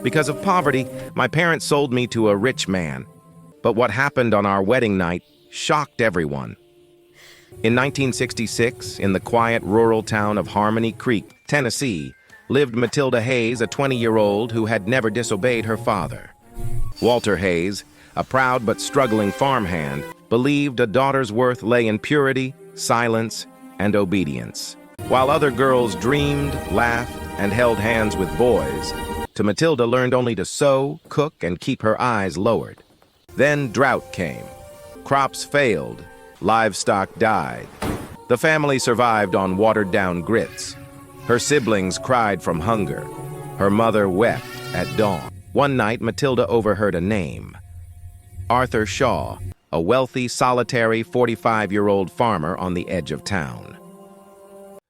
Because of poverty, my parents sold me to a rich man. But what happened on our wedding night shocked everyone. In 1966, in the quiet rural town of Harmony Creek, Tennessee, lived Matilda Hayes, a 20-year-old who had never disobeyed her father. Walter Hayes, a proud but struggling farmhand, believed a daughter's worth lay in purity, silence, and obedience. While other girls dreamed, laughed, and held hands with boys, Matilda learned only to sew, cook, and keep her eyes lowered. Then drought came. Crops failed. Livestock died. The family survived on watered-down grits. Her siblings cried from hunger. Her mother wept at dawn. One night, Matilda overheard a name. Arthur Shaw, a wealthy, solitary 45-year-old farmer on the edge of town.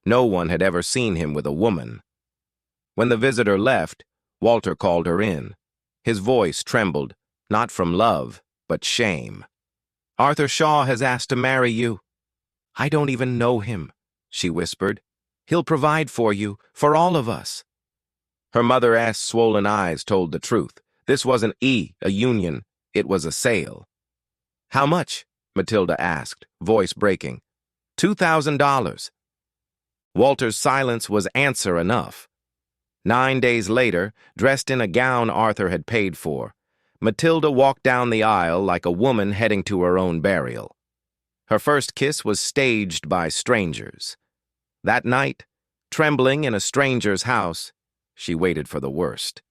No one had ever seen him with a woman. When the visitor left, Walter called her in. His voice trembled, not from love, but shame. "Arthur Shaw has asked to marry you." "I don't even know him," she whispered. "He'll provide for you, for all of us." Her mother's swollen eyes told the truth. This wasn't a union, it was a sale. "How much?" Matilda asked, voice breaking. $2,000. Walter's silence was answer enough. 9 days later, dressed in a gown Arthur had paid for, Matilda walked down the aisle like a woman heading to her own burial. Her first kiss was staged by strangers. That night, trembling in a stranger's house, she waited for the worst.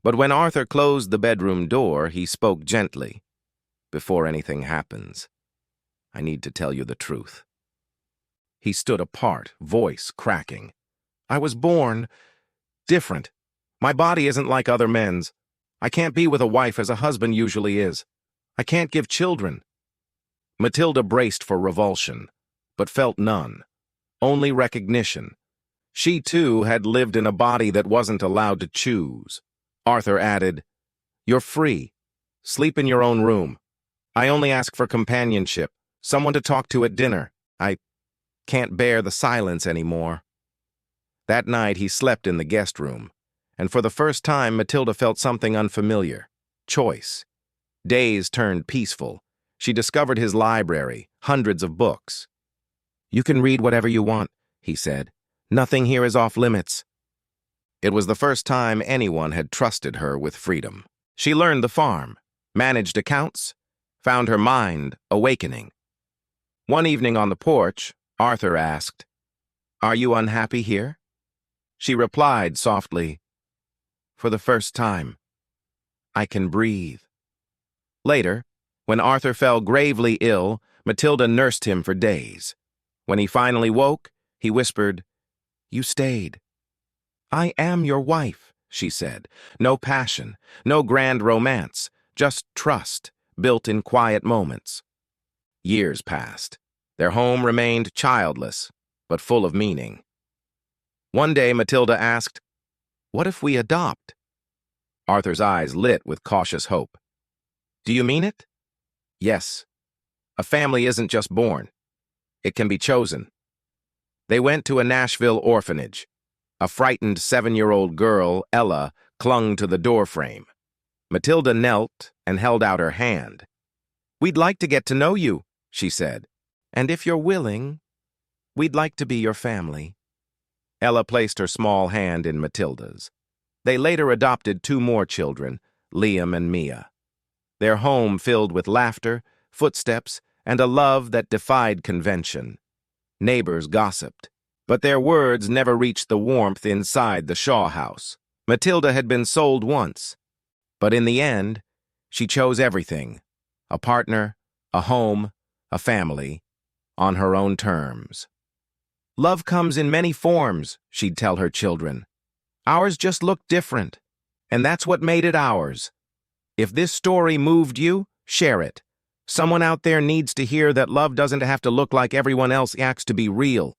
But when Arthur closed the bedroom door, he spoke gently. "Before anything happens, I need to tell you the truth." He stood apart, voice cracking. "I was born different. My body isn't like other men's. I can't be with a wife as a husband usually is. I can't give children." Matilda braced for revulsion, but felt none. Only recognition. She, too, had lived in a body that wasn't allowed to choose. Arthur added, "You're free. Sleep in your own room. I only ask for companionship, someone to talk to at dinner. I can't bear the silence anymore." That night he slept in the guest room, and for the first time Matilda felt something unfamiliar. Choice. Days turned peaceful. She discovered his library, hundreds of books. "You can read whatever you want," he said. "Nothing here is off limits." It was the first time anyone had trusted her with freedom. She learned the farm, managed accounts, found her mind awakening. One evening on the porch, Arthur asked, "Are you unhappy here?" She replied softly, "For the first time, I can breathe." Later, when Arthur fell gravely ill, Matilda nursed him for days. When he finally woke, he whispered, "You stayed." "I am your wife," she said. No passion, no grand romance, just trust, built in quiet moments. Years passed. Their home remained childless, but full of meaning. One day Matilda asked, "What if we adopt?" Arthur's eyes lit with cautious hope. "Do you mean it?" "Yes. A family isn't just born. It can be chosen." They went to a Nashville orphanage. A frightened 7-year-old girl, Ella, clung to the doorframe. Matilda knelt and held out her hand. "We'd like to get to know you," she said. "And if you're willing, we'd like to be your family." Ella placed her small hand in Matilda's. They later adopted 2 more children, Liam and Mia. Their home filled with laughter, footsteps, and a love that defied convention. Neighbors gossiped, but their words never reached the warmth inside the Shaw house. Matilda had been sold once, but in the end, she chose everything: a partner, a home, a family, on her own terms. "Love comes in many forms," she'd tell her children. "Ours just looked different, and that's what made it ours." If this story moved you, share it. Someone out there needs to hear that love doesn't have to look like everyone else acts to be real.